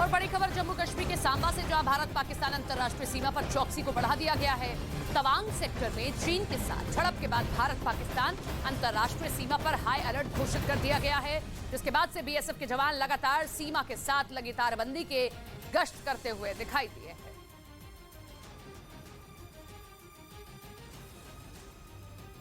और बड़ी खबर जम्मू कश्मीर के सांबा से, जहां भारत पाकिस्तान अंतर्राष्ट्रीय सीमा पर चौकसी को बढ़ा दिया गया है। तवांग सेक्टर में चीन के साथ झड़प के बाद भारत पाकिस्तान अंतर्राष्ट्रीय सीमा पर हाई अलर्ट घोषित कर दिया गया है, जिसके बाद से बीएसएफ के जवान लगातार सीमा के साथ लगी तारबंदी के गश्त करते हुए दिखाई दिए हैं।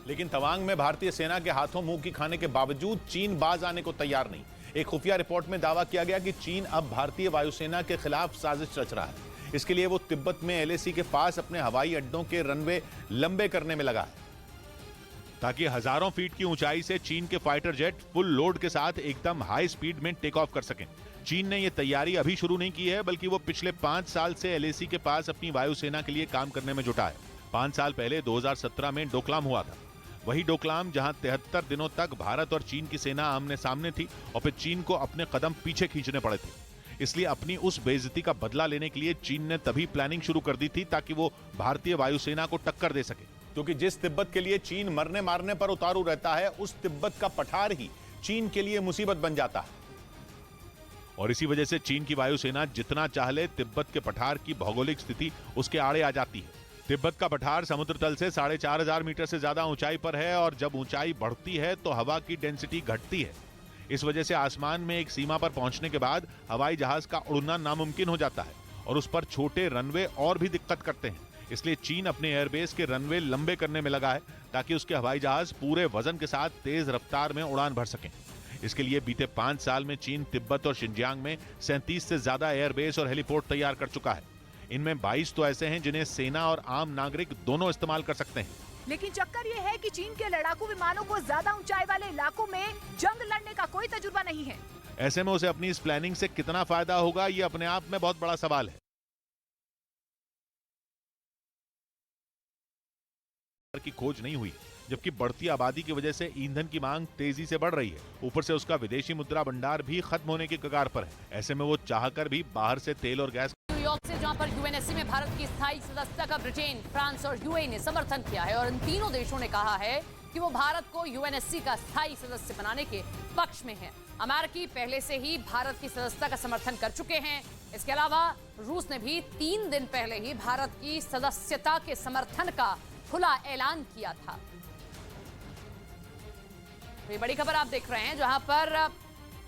लेकिन तवांग में भारतीय सेना के हाथों मुंह की खाने के बावजूद चीन बाज आने को तैयार नहीं। एक खुफिया रिपोर्ट में दावा किया गया कि चीन अब भारतीय वायुसेना के खिलाफ साजिश रच रहा है। इसके लिए वो तिब्बत में एलएसी के पास अपने हवाई अड्डों के रनवे लंबे करने में लगा है, ताकि हजारों फीट की ऊंचाई से चीन के फाइटर जेट फुल लोड के साथ एकदम हाई स्पीड में टेक ऑफ कर सकें। चीन ने यह तैयारी अभी शुरू नहीं की है, बल्कि वो पिछले 5 साल से एलएसी के पास अपनी वायुसेना के लिए काम करने में जुटा है। 5 साल पहले 2017 में डोकलाम हुआ था। वही डोकलाम जहां 73 दिनों तक भारत और चीन की सेना आमने सामने थी और फिर चीन को अपने कदम पीछे खींचने पड़े थे। इसलिए अपनी उस बेइज्जती का बदला लेने के लिए चीन ने तभी प्लानिंग शुरू कर दी थी ताकि वो भारतीय वायुसेना को टक्कर दे सके, क्योंकि जिस तिब्बत के लिए चीन मरने मारने पर उतारू रहता है, उस तिब्बत का पठार ही चीन के लिए मुसीबत बन जाता है। और इसी वजह से चीन की वायुसेना जितना चाह ले, तिब्बत के पठार की भौगोलिक स्थिति उसके आड़े आ जाती है। तिब्बत का पठार समुद्र तल से 4500 मीटर से ज्यादा ऊंचाई पर है और जब ऊंचाई बढ़ती है तो हवा की डेंसिटी घटती है। इस वजह से आसमान में एक सीमा पर पहुंचने के बाद हवाई जहाज का उड़ना नामुमकिन हो जाता है और उस पर छोटे रनवे और भी दिक्कत करते हैं। इसलिए चीन अपने एयरबेस के रनवे लंबे करने में लगा है ताकि उसके हवाई जहाज पूरे वजन के साथ तेज रफ्तार में उड़ान भर सकें। इसके लिए बीते 5 साल में चीन तिब्बत और शिनजियांग में 37 से ज्यादा एयरबेस और हेलीपोर्ट तैयार कर चुका है। इनमें 22 तो ऐसे हैं जिन्हें सेना और आम नागरिक दोनों इस्तेमाल कर सकते हैं। लेकिन चक्कर ये है कि चीन के लड़ाकू विमानों को ज्यादा ऊंचाई वाले इलाकों में जंग लड़ने का कोई तजुर्बा नहीं है। ऐसे में उसे अपनी इस प्लानिंग से कितना फायदा होगा, ये अपने आप में बहुत बड़ा सवाल है। की खोज नहीं हुई, जबकि बढ़ती आबादी की वजह से ईंधन की मांग तेजी से बढ़ रही है। ऊपर से उसका विदेशी मुद्रा भंडार भी खत्म होने की कगार पर है। ऐसे में वो चाहकर भी बाहर से तेल और गैस। न्यूयॉर्क से, जहां पर यूएनएससी में भारत की स्थायी सदस्यता का ब्रिटेन, फ्रांस और यूएई ने समर्थन किया है और इन तीनों देशों ने कहा है कि वो भारत को यूएनएससी का स्थायी सदस्य बनाने के पक्ष में है। अमेरिकी पहले से ही भारत की सदस्यता का समर्थन कर चुके हैं। इसके अलावा रूस ने भी 3 दिन पहले ही भारत की सदस्यता के समर्थन का खुला ऐलान किया था। ये बड़ी खबर आप देख रहे हैं, जहां पर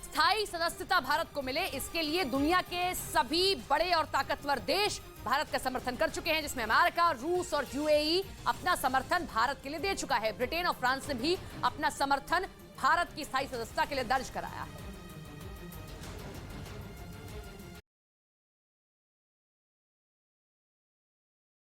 स्थायी सदस्यता भारत को मिले, इसके लिए दुनिया के सभी बड़े और ताकतवर देश भारत का समर्थन कर चुके हैं, जिसमें अमेरिका, रूस और यूएई अपना समर्थन भारत के लिए दे चुका है। ब्रिटेन और फ्रांस ने भी अपना समर्थन भारत की स्थायी सदस्यता के लिए दर्ज कराया है।